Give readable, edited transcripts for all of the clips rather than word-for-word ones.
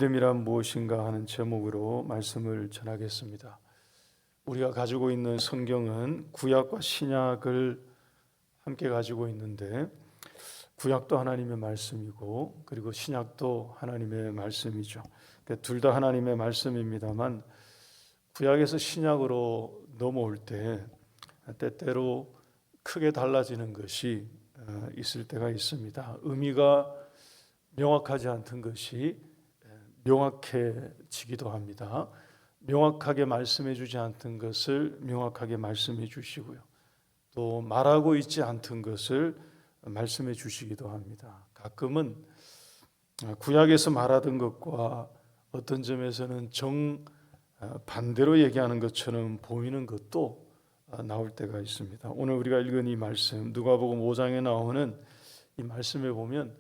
믿음이란 무엇인가 하는 제목으로 말씀을 전하겠습니다. 우리가 가지고 있는 성경은 구약과 신약을 함께 가지고 있는데, 구약도 하나님의 말씀이고 그리고 신약도 하나님의 말씀이죠. 둘 다 하나님의 말씀입니다만, 구약에서 신약으로 넘어올 때 때때로 크게 달라지는 것이 있을 때가 있습니다. 의미가 명확하지 않던 것이 명확해지기도 합니다. 명확하게 말씀해 주지 않던 것을 명확하게 말씀해 주시고요, 또 말하고 있지 않던 것을 말씀해 주시기도 합니다. 가끔은 구약에서 말하던 것과 어떤 점에서는 반대로 얘기하는 것처럼 보이는 것도 나올 때가 있습니다. 오늘 우리가 읽은 이 말씀, 누가복음 5장에 나오는 이 말씀에 보면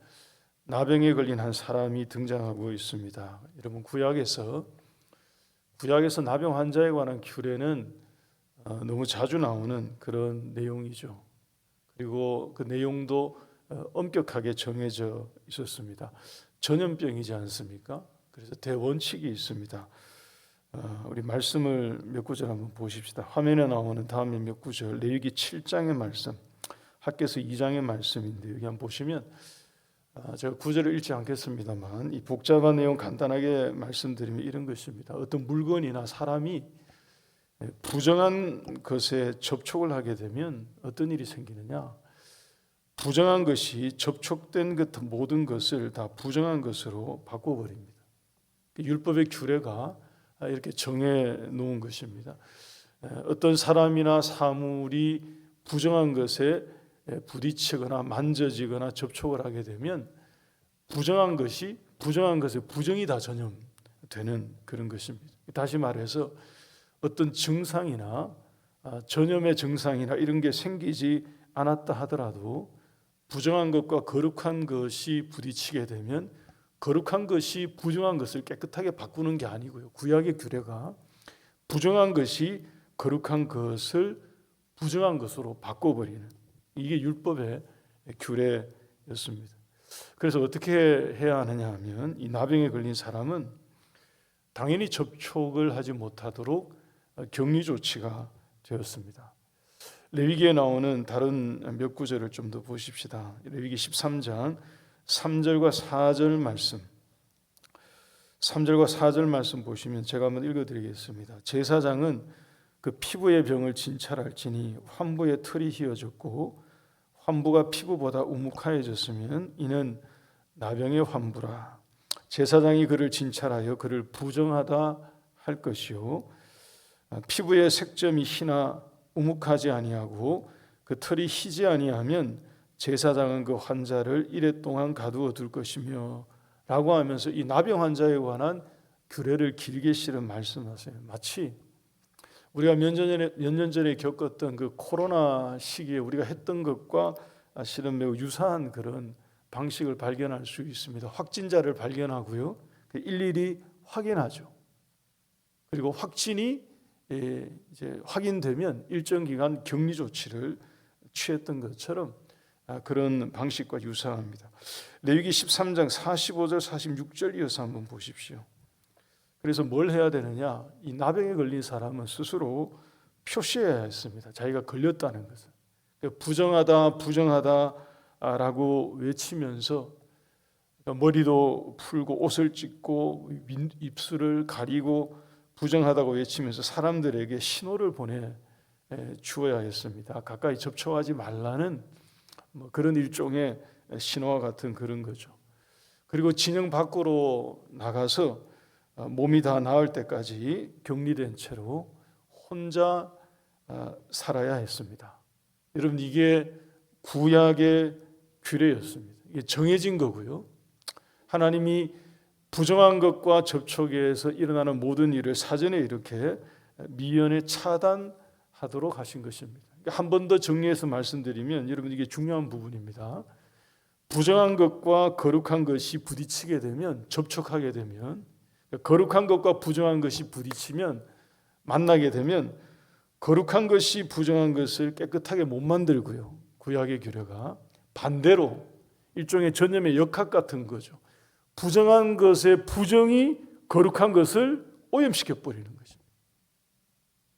나병에 걸린 한 사람이 등장하고 있습니다. 여러분, 구약에서 나병 환자에 관한 규례는 너무 자주 나오는 그런 내용이죠. 그리고 그 내용도 엄격하게 정해져 있었습니다. 전염병이지 않습니까? 그래서 대원칙이 있습니다. 우리 말씀을 몇 구절 한번 보십시다. 화면에 나오는 다음에 몇 구절, 레위기 7장의 말씀, 학개서 2장의 말씀인데, 여기 한번 보시면 제가 구절을 읽지 않겠습니다만 이 복잡한 내용 간단하게 말씀드리면 이런 것입니다. 어떤 물건이나 사람이 부정한 것에 접촉을 하게 되면 어떤 일이 생기느냐? 부정한 것이 접촉된 것 모든 것을 다 부정한 것으로 바꿔버립니다. 율법의 규례가 이렇게 정해 놓은 것입니다. 어떤 사람이나 사물이 부정한 것에 부딪히거나 만져지거나 접촉을 하게 되면 부정한 것에 부정이 다 전염되는 그런 것입니다. 다시 말해서 어떤 증상이나 전염의 증상이나 이런 게 생기지 않았다 하더라도 부정한 것과 거룩한 것이 부딪히게 되면 거룩한 것이 부정한 것을 깨끗하게 바꾸는 게 아니고요, 구약의 규례가 부정한 것이 거룩한 것을 부정한 것으로 바꿔버리는, 이게 율법의 규례였습니다. 그래서 어떻게 해야 하느냐 하면, 이 나병에 걸린 사람은 당연히 접촉을 하지 못하도록 격리 조치가 되었습니다. 레위기에 나오는 다른 몇 구절을 좀 더 보십시다. 레위기 13장 3절과 4절 말씀, 3절과 4절 말씀 보시면 제가 한번 읽어드리겠습니다. 제사장은 그 피부의 병을 진찰할지니 환부의 털이 휘어졌고 환부가 피부보다 우묵하여졌으면 이는 나병의 환부라. 제사장이 그를 진찰하여 그를 부정하다 할 것이요, 피부의 색점이 희나 우묵하지 아니하고 그 털이 희지 아니하면 제사장은 그 환자를 이레 동안 가두어 둘 것이며, 라고 하면서 이 나병 환자에 관한 규례를 길게 실은 말씀하세요. 마치 우리가 몇 년 전에 겪었던 그 코로나 시기에 우리가 했던 것과 실은 매우 유사한 그런 방식을 발견할 수 있습니다. 확진자를 발견하고요, 일일이 확인하죠. 그리고 확진이 이제 확인되면 일정 기간 격리 조치를 취했던 것처럼 그런 방식과 유사합니다. 레위기 13장 45절 46절 이어서 한번 보십시오. 그래서 뭘 해야 되느냐? 이 나병에 걸린 사람은 스스로 표시해야 했습니다. 자기가 걸렸다는 것을. 부정하다라고 외치면서 머리도 풀고 옷을 찢고 입술을 가리고 부정하다고 외치면서 사람들에게 신호를 보내 주어야 했습니다. 가까이 접촉하지 말라는 그런 일종의 신호와 같은 그런 거죠. 그리고 진영 밖으로 나가서 몸이 다 나을 때까지 격리된 채로 혼자 살아야 했습니다. 여러분, 이게 구약의 규례였습니다. 이게 정해진 거고요, 하나님이 부정한 것과 접촉에서 일어나는 모든 일을 사전에 이렇게 미연에 차단하도록 하신 것입니다. 한 번 더 정리해서 말씀드리면, 여러분, 이게 중요한 부분입니다. 부정한 것과 거룩한 것이 부딪히게 되면, 접촉하게 되면, 거룩한 것과 부정한 것이 부딪히면, 만나게 되면 거룩한 것이 부정한 것을 깨끗하게 못 만들고요, 구약의 규례가 반대로 일종의 전염의 역학 같은 거죠. 부정한 것의 부정이 거룩한 것을 오염시켜 버리는 거죠.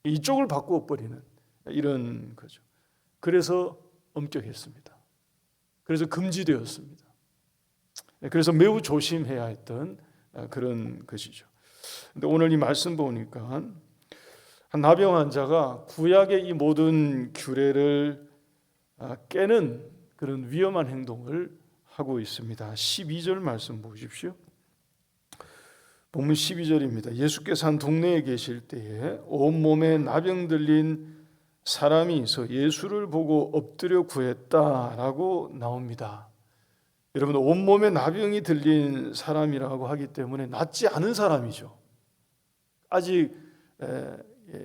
이쪽을 바꾸어 버리는 이런 거죠. 그래서 엄격했습니다. 그래서 금지되었습니다. 그래서 매우 조심해야 했던 그런 것이죠. 근데 오늘 이 말씀 보니까 한 나병 환자가 구약의 이 모든 규례를 깨는 그런 위험한 행동을 하고 있습니다. 12절 말씀 보십시오. 본문 12절입니다. 예수께서 한 동네에 계실 때에 온몸에 나병 들린 사람이 있어 예수를 보고 엎드려 구했다라고 나옵니다. 여러분, 온몸에 나병이 들린 사람이라고 하기 때문에 낫지 않은 사람이죠. 아직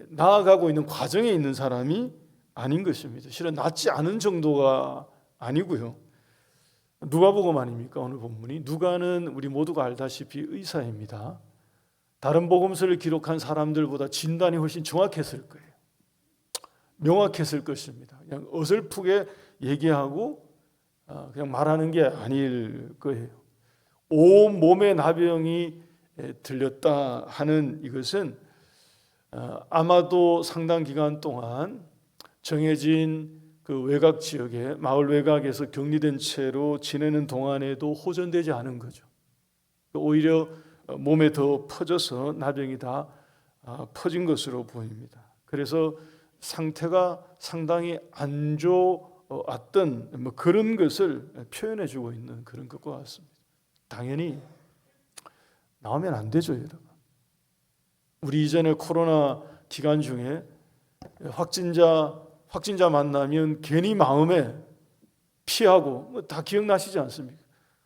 나아가고 있는 과정에 있는 사람이 아닌 것입니다. 실은 낫지 않은 정도가 아니고요. 누가복음 아닙니까? 오늘 본문이. 누가는 우리 모두가 알다시피 의사입니다. 다른 복음서를 기록한 사람들보다 진단이 훨씬 정확했을 거예요. 명확했을 것입니다. 그냥 어설프게 얘기하고 그냥 말하는 게 아닐 거예요. 온 몸에 나병이 들렸다 하는 이것은 아마도 상당 기간 동안 정해진 그 외곽 지역에 마을 외곽에서 격리된 채로 지내는 동안에도 호전되지 않은 거죠. 오히려 몸에 더 퍼져서 나병이 다 퍼진 것으로 보입니다. 그래서 상태가 상당히 안 좋았던 뭐 그런 것을 표현해주고 있는 그런 것과 같습니다. 당연히 나오면 안 되죠, 여러분. 우리 이전에 코로나 기간 중에 확진자 만나면 괜히 마음에 피하고 다 기억나시지 않습니까?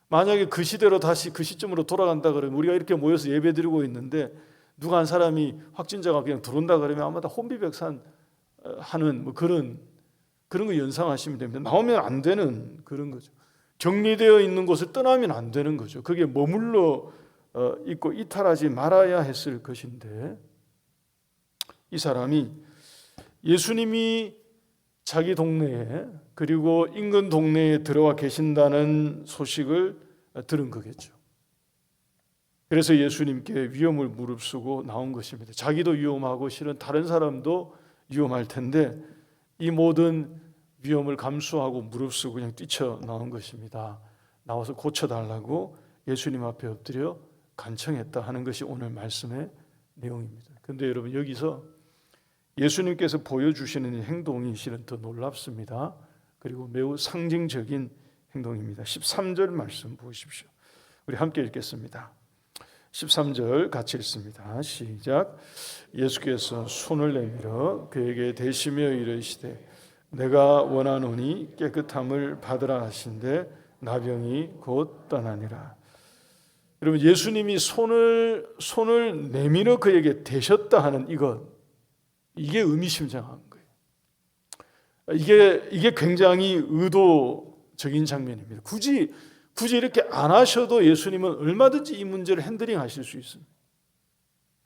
만약에 그 시대로 다시 그 시점으로 돌아간다 그러면 우리가 이렇게 모여서 예배드리고 있는데 누가 한 사람이 확진자가 그냥 들어온다 그러면 아마 다 혼비백산 하는 뭐 그런 거 연상하시면 됩니다. 나오면 안 되는 그런 거죠. 격리되어 있는 곳을 떠나면 안 되는 거죠. 그게 머물러 있고 이탈하지 말아야 했을 것인데 이 사람이 예수님이 자기 동네에 그리고 인근 동네에 들어와 계신다는 소식을 들은 거겠죠. 그래서 예수님께 위험을 무릅쓰고 나온 것입니다. 자기도 위험하고 실은 다른 사람도 위험할 텐데 이 모든 위험을 감수하고 무릅쓰고 그냥 뛰쳐나온 것입니다. 나와서 고쳐달라고 예수님 앞에 엎드려 간청했다 하는 것이 오늘 말씀의 내용입니다. 그런데 여러분, 여기서 예수님께서 보여주시는 행동이 실은 더 놀랍습니다. 그리고 매우 상징적인 행동입니다. 13절 말씀 보십시오. 우리 함께 읽겠습니다. 13절 같이 읽습니다. 시작. 예수께서 손을 내밀어 그에게 대시며 이르시되 내가 원하노니 깨끗함을 받으라 하신대 나병이 곧 떠나니라. 여러분, 예수님이 손을 내밀어 그에게 대셨다 하는 이게 의미심장한 거예요. 이게 굉장히 의도적인 장면입니다. 굳이 이렇게 안 하셔도 예수님은 얼마든지 이 문제를 핸들링하실 수 있습니다.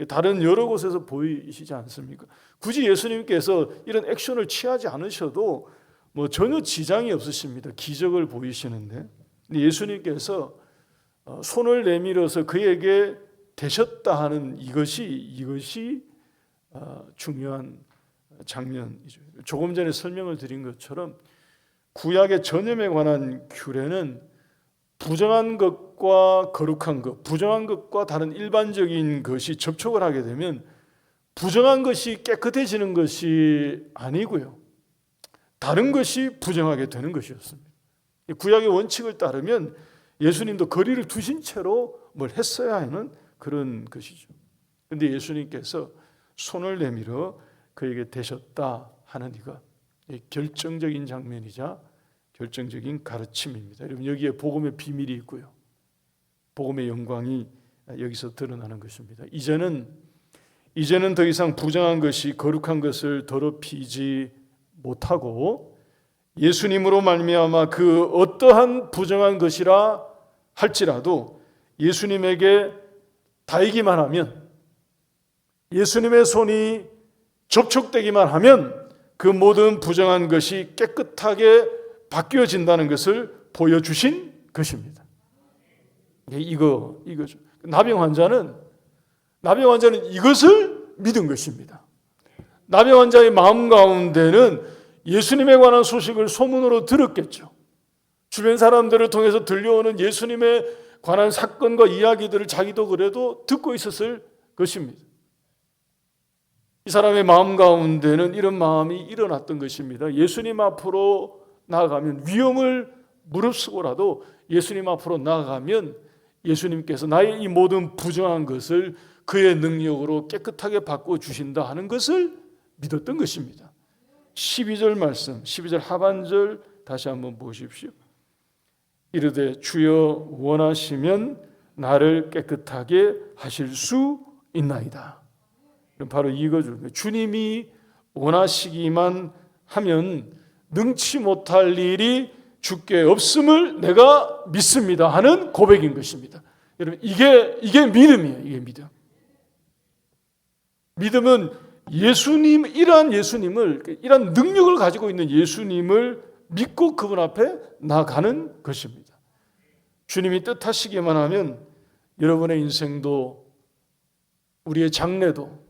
다른 여러 곳에서 보이시지 않습니까? 굳이 예수님께서 이런 액션을 취하지 않으셔도 뭐 전혀 지장이 없으십니다. 기적을 보이시는데 예수님께서 손을 내밀어서 그에게 대셨다 하는 이것이 중요한 장면이죠. 조금 전에 설명을 드린 것처럼 구약의 전염에 관한 규례는 부정한 것과 거룩한 것, 부정한 것과 다른 일반적인 것이 접촉을 하게 되면 부정한 것이 깨끗해지는 것이 아니고요, 다른 것이 부정하게 되는 것이었습니다. 구약의 원칙을 따르면 예수님도 거리를 두신 채로 뭘 했어야 하는 그런 것이죠. 그런데 예수님께서 손을 내밀어 그에게 대셨다 하는 이가 결정적인 장면이자 결정적인 가르침입니다. 여러분, 여기에 복음의 비밀이 있고요, 복음의 영광이 여기서 드러나는 것입니다. 이제는 더 이상 부정한 것이 거룩한 것을 더럽히지 못하고 예수님으로 말미암아 그 어떠한 부정한 것이라 할지라도 예수님에게 닿기만 하면, 예수님의 손이 접촉되기만 하면 그 모든 부정한 것이 깨끗하게 바뀌어진다는 것을 보여주신 것입니다. 이거죠. 나병 환자는 이것을 믿은 것입니다. 나병 환자의 마음 가운데는 예수님에 관한 소식을 소문으로 들었겠죠. 주변 사람들을 통해서 들려오는 예수님에 관한 사건과 이야기들을 자기도 그래도 듣고 있었을 것입니다. 이 사람의 마음 가운데는 이런 마음이 일어났던 것입니다. 예수님 앞으로 나아가면, 위험을 무릅쓰고라도 예수님 앞으로 나아가면 예수님께서 나의 이 모든 부정한 것을 그의 능력으로 깨끗하게 바꿔주신다 하는 것을 믿었던 것입니다. 12절 말씀, 12절 하반절 다시 한번 보십시오. 이르되 주여 원하시면 나를 깨끗하게 하실 수 있나이다. 바로 이거죠. 주님이 원하시기만 하면 능치 못할 일이 주께 없음을 내가 믿습니다 하는 고백인 것입니다. 여러분, 이게 믿음이에요. 이게 믿음. 믿음은 이러한 예수님을, 이러한 능력을 가지고 있는 예수님을 믿고 그분 앞에 나아가는 것입니다. 주님이 뜻하시기만 하면 여러분의 인생도, 우리의 장래도,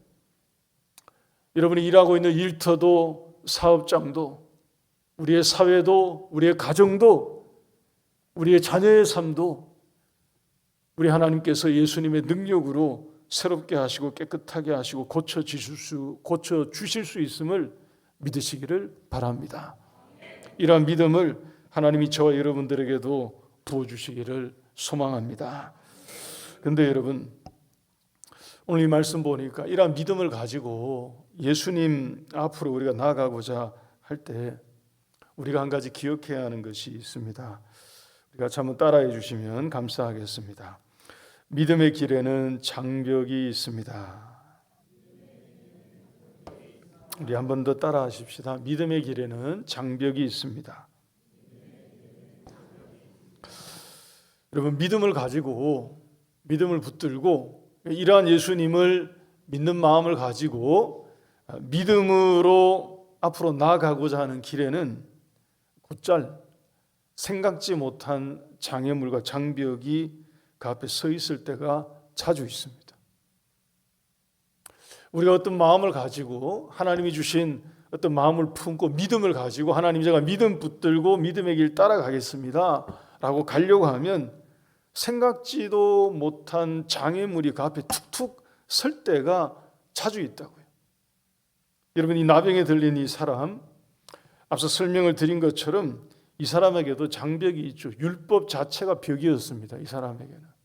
여러분이 일하고 있는 일터도, 사업장도, 우리의 사회도, 우리의 가정도, 우리의 자녀의 삶도 우리 하나님께서 예수님의 능력으로 새롭게 하시고 깨끗하게 하시고 고쳐주실 수 있음을 믿으시기를 바랍니다. 이러한 믿음을 하나님이 저와 여러분들에게도 부어주시기를 소망합니다. 그런데 여러분, 오늘 이 말씀 보니까 이러한 믿음을 가지고 예수님 앞으로 우리가 나아가고자 할 때 우리가 한 가지 기억해야 하는 것이 있습니다. 우리가 한번 따라해 주시면 감사하겠습니다. 믿음의 길에는 장벽이 있습니다. 우리 한 번 더 따라 하십시다. 믿음의 길에는 장벽이 있습니다. 여러분, 믿음을 가지고, 믿음을 붙들고, 이러한 예수님을 믿는 마음을 가지고 믿음으로 앞으로 나아가고자 하는 길에는 곧잘 생각지 못한 장애물과 장벽이 그 앞에 서 있을 때가 자주 있습니다. 우리가 어떤 마음을 가지고, 하나님이 주신 어떤 마음을 품고 믿음을 가지고, 하나님, 제가 믿음 붙들고 믿음의 길 따라가겠습니다 라고 가려고 하면 생각지도 못한 장애물이 그 앞에 툭툭 설 때가 자주 있다고요. 여러분, 이 나병에 들린 이 사람, 앞서 설명을 드린 것처럼 이 사람에게도 장벽이 있죠. 율법 자체가 벽이었습니다. 이 사람에게는.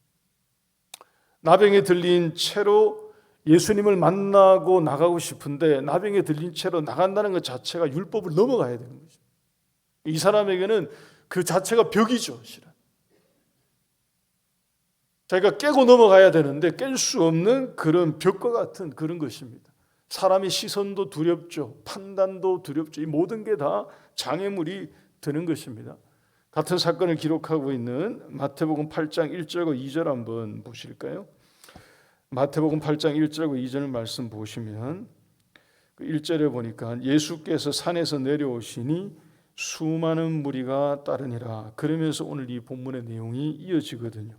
나병에 들린 채로 예수님을 만나고 나가고 싶은데 나병에 들린 채로 나간다는 것 자체가 율법을 넘어가야 되는 거죠. 이 사람에게는 그 자체가 벽이죠. 실은. 자기가 깨고 넘어가야 되는데 깰 수 없는 그런 벽과 같은 그런 것입니다. 사람의 시선도 두렵죠. 판단도 두렵죠. 이 모든 게 다 장애물이 되는 것입니다. 같은 사건을 기록하고 있는 마태복음 8장 1절과 2절 한번 보실까요? 마태복음 8장 1절과 2절 말씀 보시면 1절에 보니까 예수께서 산에서 내려오시니 수많은 무리가 따르니라. 그러면서 오늘 이 본문의 내용이 이어지거든요.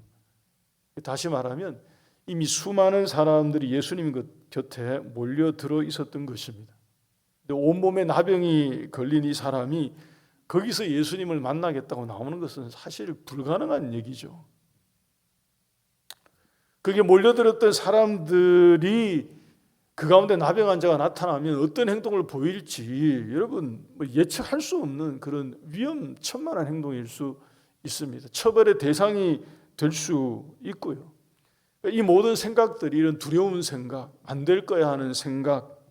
다시 말하면 이미 수많은 사람들이 예수님 곁에 몰려들어 있었던 것입니다. 온몸에 나병이 걸린 이 사람이 거기서 예수님을 만나겠다고 나오는 것은 사실 불가능한 얘기죠. 그게 몰려들었던 사람들이 그 가운데 나병 환자가 나타나면 어떤 행동을 보일지 여러분 예측할 수 없는 그런 위험천만한 행동일 수 있습니다. 처벌의 대상이 될 수 있고요. 이 모든 생각들이, 이런 두려운 생각, 안 될 거야 하는 생각,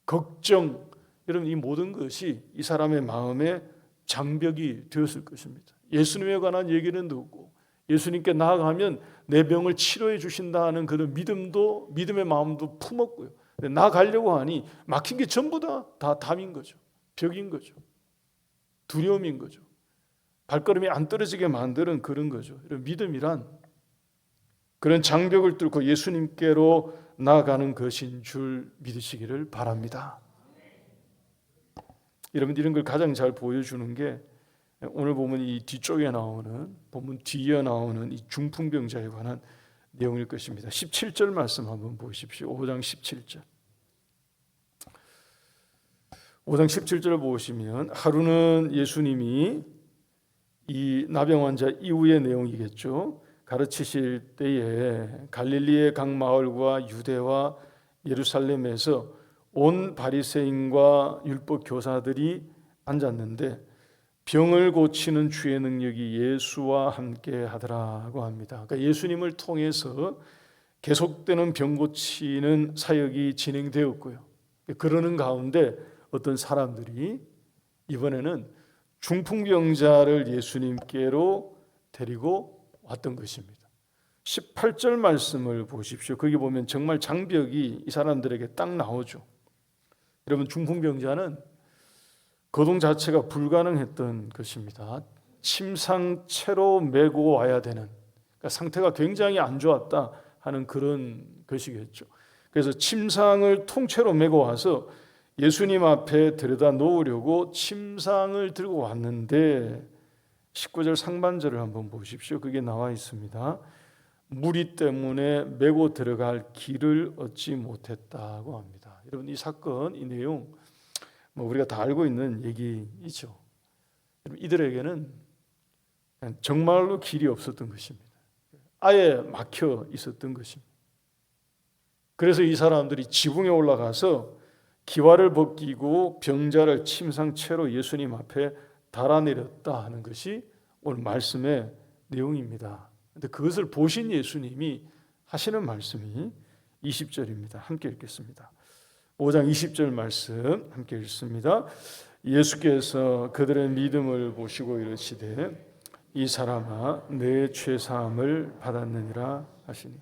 걱정, 여러분 이 모든 것이 이 사람의 마음에 장벽이 되었을 것입니다. 예수님에 관한 얘기는 듣고 예수님께 나아가면 내 병을 치료해 주신다 하는 그런 믿음도, 믿음의 마음도 품었고요. 나아가려고 하니 막힌 게 전부 다 담인 거죠. 벽인 거죠. 두려움인 거죠. 발걸음이 안 떨어지게 만드는 그런 거죠. 이런 믿음이란 그런 장벽을 뚫고 예수님께로 나아가는 것인 줄 믿으시기를 바랍니다. 여러분, 이런 걸 가장 잘 보여주는 게 오늘 보면 이 뒤쪽에 나오는 본문 뒤에 나오는 이 중풍병자에 관한 내용일 것입니다. 17절 말씀 한번 보십시오. 5장 17절. 5장 17절을 보시면 하루는 예수님이 이 나병 환자 이후의 내용이겠죠. 가르치실 때에 갈릴리의 각 마을과 유대와 예루살렘에서 온 바리새인과 율법 교사들이 앉았는데 병을 고치는 주의 능력이 예수와 함께 하더라고 합니다. 그러니까 예수님을 통해서 계속되는 병 고치는 사역이 진행되었고요. 그러는 가운데 어떤 사람들이 이번에는 중풍병자를 예수님께로 데리고 왔던 것입니다. 18절 말씀을 보십시오. 거기 보면 정말 장벽이 이 사람들에게 딱 나오죠. 여러분, 중풍병자는 거동 자체가 불가능했던 것입니다. 침상채로 메고 와야 되는, 그러니까 상태가 굉장히 안 좋았다 하는 그런 것이겠죠. 그래서 침상을 통째로 메고 와서 예수님 앞에 들여다 놓으려고 침상을 들고 왔는데 19절 상반절을 한번 보십시오. 그게 나와 있습니다. 무리 때문에 메고 들어갈 길을 얻지 못했다고 합니다. 여러분, 이 사건, 이 내용 우리가 다 알고 있는 얘기이죠. 이들에게는 정말로 길이 없었던 것입니다. 아예 막혀 있었던 것입니다. 그래서 이 사람들이 지붕에 올라가서 기와를 벗기고 병자를 침상채로 예수님 앞에 달아내렸다 하는 것이 오늘 말씀의 내용입니다. 근데 그것을 보신 예수님이 하시는 말씀이 20절입니다. 함께 읽겠습니다. 5장 20절 말씀 함께 읽습니다. 예수께서 그들의 믿음을 보시고 이르시되 이 사람아 내 죄사함을 받았느니라 하시니.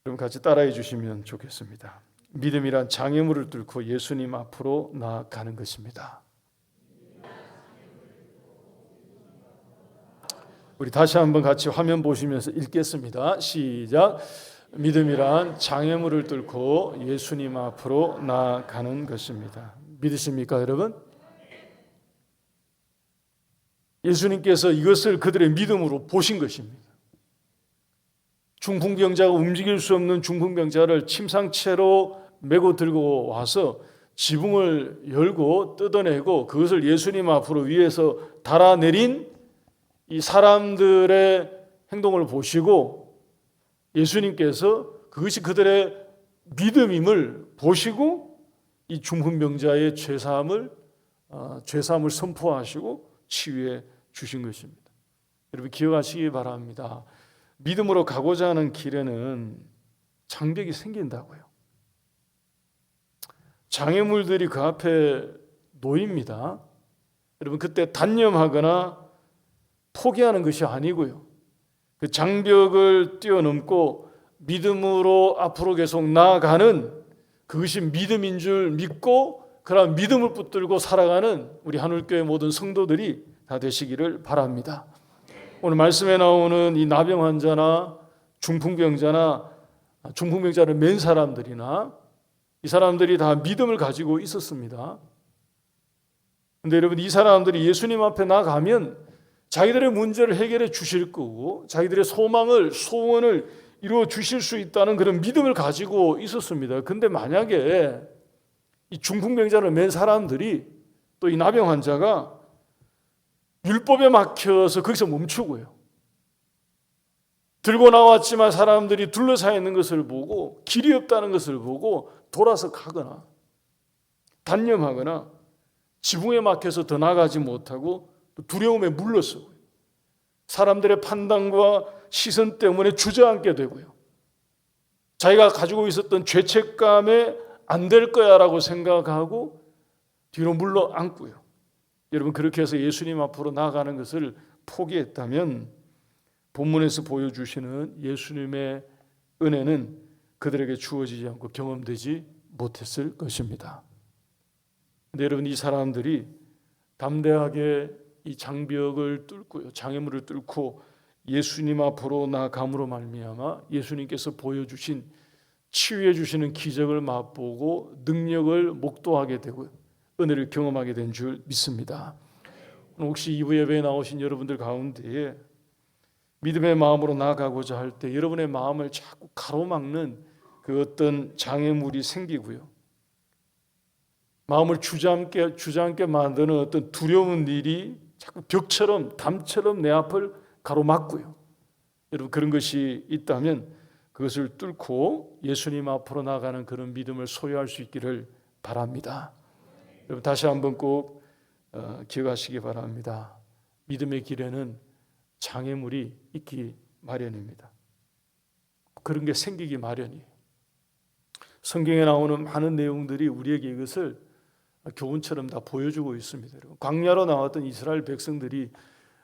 그럼 같이 따라해 주시면 좋겠습니다. 믿음이란 장애물을 뚫고 예수님 앞으로 나아가는 것입니다. 우리 다시 한번 같이 화면 보시면서 읽겠습니다. 시작. 믿음이란 장애물을 뚫고 예수님 앞으로 나아가는 것입니다. 믿으십니까, 여러분? 예수님께서 이것을 그들의 믿음으로 보신 것입니다. 중풍병자가 움직일 수 없는 중풍병자를 침상채로 메고 들고 와서 지붕을 열고 뜯어내고 그것을 예수님 앞으로 위에서 달아내린 이 사람들의 행동을 보시고 예수님께서 그것이 그들의 믿음임을 보시고 이 중풍병자의 죄사함을 선포하시고 치유해 주신 것입니다. 여러분, 기억하시기 바랍니다. 믿음으로 가고자 하는 길에는 장벽이 생긴다고요. 장애물들이 그 앞에 놓입니다. 여러분, 그때 단념하거나 포기하는 것이 아니고요. 그 장벽을 뛰어넘고 믿음으로 앞으로 계속 나아가는, 그것이 믿음인 줄 믿고 그런 믿음을 붙들고 살아가는 우리 하늘교회 모든 성도들이 다 되시기를 바랍니다. 오늘 말씀에 나오는 이 나병 환자나 중풍병자나 중풍병자를 맨 사람들이나 이 사람들이 다 믿음을 가지고 있었습니다. 그런데 여러분, 이 사람들이 예수님 앞에 나가면 자기들의 문제를 해결해 주실 거고 자기들의 소원을 이루어 주실 수 있다는 그런 믿음을 가지고 있었습니다. 그런데 만약에 이 중풍병자를 맨 사람들이 또 이 나병 환자가 율법에 막혀서 거기서 멈추고요. 들고 나왔지만 사람들이 둘러싸여 있는 것을 보고 길이 없다는 것을 보고 돌아서 가거나 단념하거나 지붕에 막혀서 더 나가지 못하고 두려움에 물러서고요. 사람들의 판단과 시선 때문에 주저앉게 되고요. 자기가 가지고 있었던 죄책감에 안 될 거야라고 생각하고 뒤로 물러앉고요. 여러분, 그렇게 해서 예수님 앞으로 나아가는 것을 포기했다면 본문에서 보여주시는 예수님의 은혜는 그들에게 주어지지 않고 경험되지 못했을 것입니다. 그런데 여러분, 이 사람들이 담대하게 이 장벽을 뚫고요, 장애물을 뚫고 예수님 앞으로 나아감으로 말미암아 예수님께서 보여주신 치유해 주시는 기적을 맛보고 능력을 목도하게 되고 은혜를 경험하게 된 줄 믿습니다. 혹시 2부 예배에 나오신 여러분들 가운데에 믿음의 마음으로 나아가고자 할 때 여러분의 마음을 자꾸 가로막는 그 어떤 장애물이 생기고요, 마음을 주저앉게 만드는 어떤 두려운 일이 자꾸 벽처럼 담처럼 내 앞을 가로막고요, 여러분 그런 것이 있다면 그것을 뚫고 예수님 앞으로 나가는 그런 믿음을 소유할 수 있기를 바랍니다. 여러분 다시 한번 꼭 기억하시기 바랍니다. 믿음의 길에는 장애물이 있기 마련입니다. 그런 게 생기기 마련이에요. 성경에 나오는 많은 내용들이 우리에게 이것을 교훈처럼 다 보여주고 있습니다. 광야로 나왔던 이스라엘 백성들이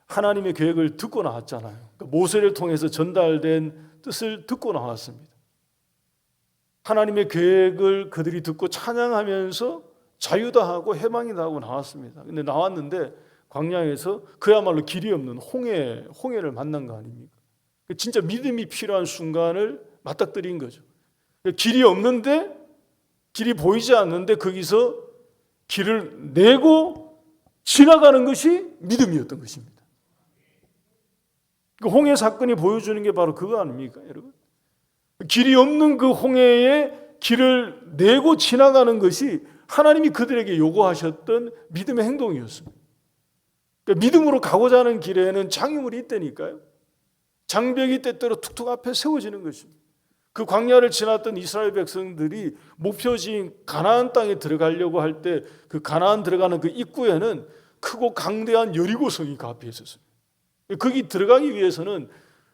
하나님의 계획을 듣고 나왔잖아요. 그러니까 모세를 통해서 전달된 뜻을 듣고 나왔습니다. 하나님의 계획을 그들이 듣고 찬양하면서 자유다 하고 해방이다 하고 나왔습니다. 근데 나왔는데 광야에서 그야말로 길이 없는 홍해를 만난 거 아닙니까? 진짜 믿음이 필요한 순간을 맞닥뜨린 거죠. 길이 없는데, 길이 보이지 않는데 거기서 길을 내고 지나가는 것이 믿음이었던 것입니다. 그 홍해 사건이 보여주는 게 바로 그거 아닙니까, 여러분? 길이 없는 그 홍해에 길을 내고 지나가는 것이 하나님이 그들에게 요구하셨던 믿음의 행동이었습니다. 그러니까 믿음으로 가고자 하는 길에는 장애물이 있다니까요. 장벽이 때때로 툭툭 앞에 세워지는 것입니다. 그 광야를 지났던 이스라엘 백성들이 목표지인 가나안 땅에 들어가려고 할 때 그 가나안 들어가는 그 입구에는 크고 강대한 여리고성이 그 앞에 있었어요. 거기 들어가기 위해서는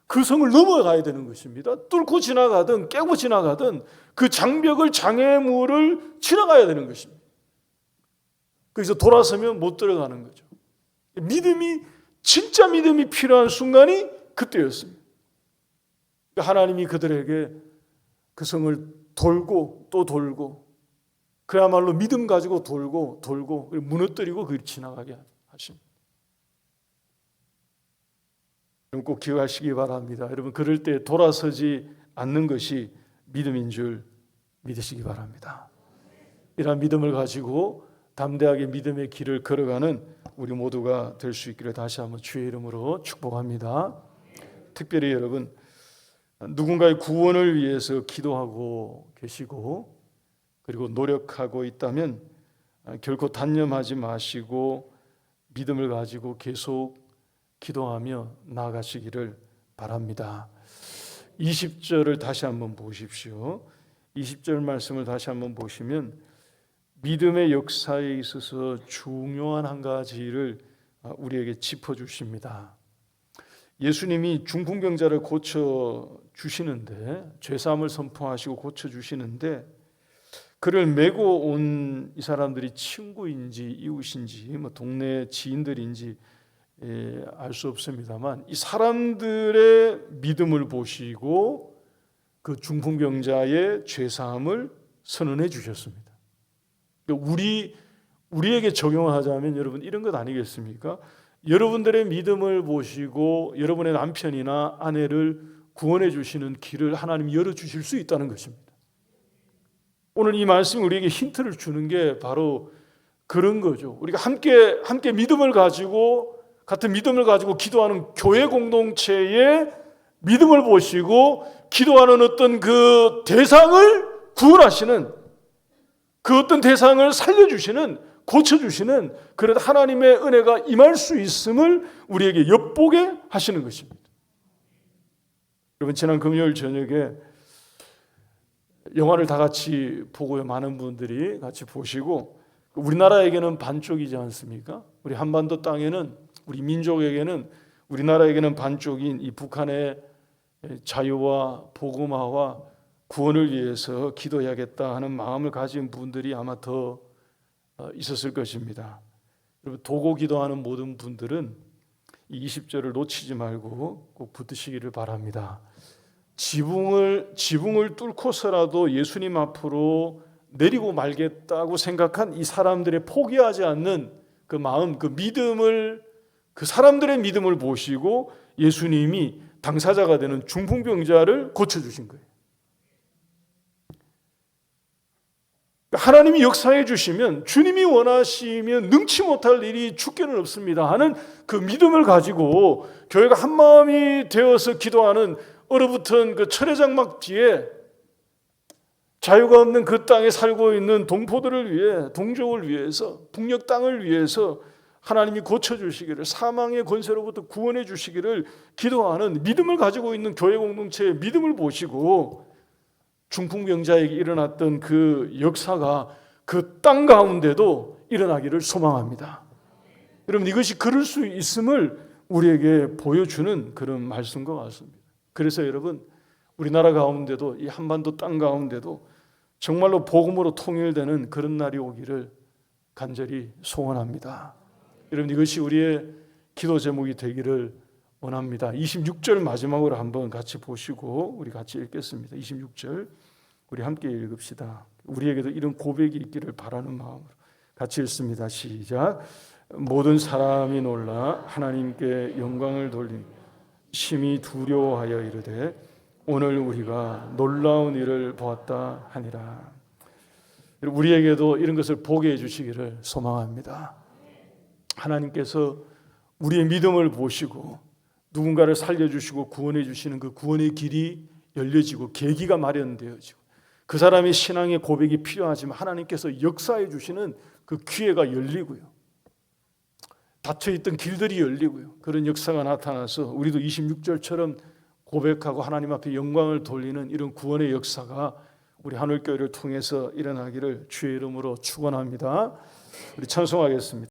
그 성을 넘어가야 되는 것입니다. 뚫고 지나가든 깨고 지나가든 그 장벽을, 장애물을 지나가야 되는 것입니다. 거기서 돌아서면 못 들어가는 거죠. 믿음이, 진짜 믿음이 필요한 순간이 그때였습니다. 하나님이 그들에게 그 성을 돌고 또 돌고, 그야말로 믿음 가지고 돌고 무너뜨리고 그걸 지나가게 하십니다. 여러분 꼭 기억하시기 바랍니다. 여러분 그럴 때 돌아서지 않는 것이 믿음인 줄 믿으시기 바랍니다. 이러한 믿음을 가지고 담대하게 믿음의 길을 걸어가는 우리 모두가 될 수 있기를 다시 한번 주의 이름으로 축복합니다. 특별히 여러분 누군가의 구원을 위해서 기도하고 계시고 그리고 노력하고 있다면 결코 단념하지 마시고 믿음을 가지고 계속 기도하며 나아가시기를 바랍니다. 20절을 다시 한번 보십시오. 20절 말씀을 다시 한번 보시면 믿음의 역사에 있어서 중요한 한 가지를 우리에게 짚어주십니다. 예수님이 중풍병자를 고쳐주시는데, 죄사함을 선포하시고 고쳐주시는데 그를 메고 온 이 사람들이 친구인지 이웃인지 동네 지인들인지 알 수 없습니다만 이 사람들의 믿음을 보시고 그 중풍병자의 죄사함을 선언해 주셨습니다. 우리에게 적용을 하자면 여러분 이런 것 아니겠습니까? 여러분들의 믿음을 보시고 여러분의 남편이나 아내를 구원해 주시는 길을 하나님이 열어주실 수 있다는 것입니다. 오늘 이 말씀이 우리에게 힌트를 주는 게 바로 그런 거죠. 우리가 함께 믿음을 가지고, 같은 믿음을 가지고 기도하는 교회 공동체의 믿음을 보시고 기도하는 어떤 그 대상을 구원하시는, 그 어떤 대상을 살려주시는, 고쳐주시는 그런 하나님의 은혜가 임할 수 있음을 우리에게 엿보게 하시는 것입니다. 여러분 지난 금요일 저녁에 영화를 다 같이 보고요. 많은 분들이 같이 보시고, 우리나라에게는 반쪽이지 않습니까? 우리 한반도 땅에는, 우리 민족에게는, 우리나라에게는 반쪽인 이 북한의 자유와 복음화와 구원을 위해서 기도해야겠다 하는 마음을 가진 분들이 아마 더 있었을 것입니다. 여러분 도고 기도하는 모든 분들은 이 20절을 놓치지 말고 꼭 붙드시기를 바랍니다. 지붕을 뚫고서라도 예수님 앞으로 내리고 말겠다고 생각한 이 사람들의 포기하지 않는 그 마음, 그 믿음을, 그 사람들의 믿음을 보시고 예수님이 당사자가 되는 중풍병자를 고쳐주신 거예요. 하나님이 역사해 주시면, 주님이 원하시면 능치 못할 일이 주께는 없습니다 하는 그 믿음을 가지고 교회가 한 마음이 되어서 기도하는 얼어붙은 그 철의 장막 뒤에 자유가 없는 그 땅에 살고 있는 동포들을 위해, 동족을 위해서, 북녘 땅을 위해서 하나님이 고쳐주시기를, 사망의 권세로부터 구원해 주시기를 기도하는 믿음을 가지고 있는 교회 공동체의 믿음을 보시고 중풍병자에게 일어났던 그 역사가 그 땅 가운데도 일어나기를 소망합니다. 여러분, 이것이 그럴 수 있음을 우리에게 보여주는 그런 말씀과 같습니다. 그래서 여러분, 우리나라 가운데도, 이 한반도 땅 가운데도 정말로 복음으로 통일되는 그런 날이 오기를 간절히 소원합니다. 여러분, 이것이 우리의 기도 제목이 되기를 원합니다. 26절 마지막으로 한번 같이 보시고 우리 같이 읽겠습니다. 26절 우리 함께 읽읍시다. 우리에게도 이런 고백이 있기를 바라는 마음으로 같이 읽습니다. 시작. 모든 사람이 놀라 하나님께 영광을 돌리며 심히 두려워하여 이르되 오늘 우리가 놀라운 일을 보았다 하니라. 우리에게도 이런 것을 보게 해주시기를 소망합니다. 하나님께서 우리의 믿음을 보시고 누군가를 살려주시고 구원해 주시는 그 구원의 길이 열려지고 계기가 마련되어지고 그 사람의 신앙의 고백이 필요하지만 하나님께서 역사해 주시는 그 기회가 열리고요, 닫혀있던 길들이 열리고요, 그런 역사가 나타나서 우리도 26절처럼 고백하고 하나님 앞에 영광을 돌리는 이런 구원의 역사가 우리 하늘교회를 통해서 일어나기를 주의 이름으로 축원합니다. 우리 찬송하겠습니다.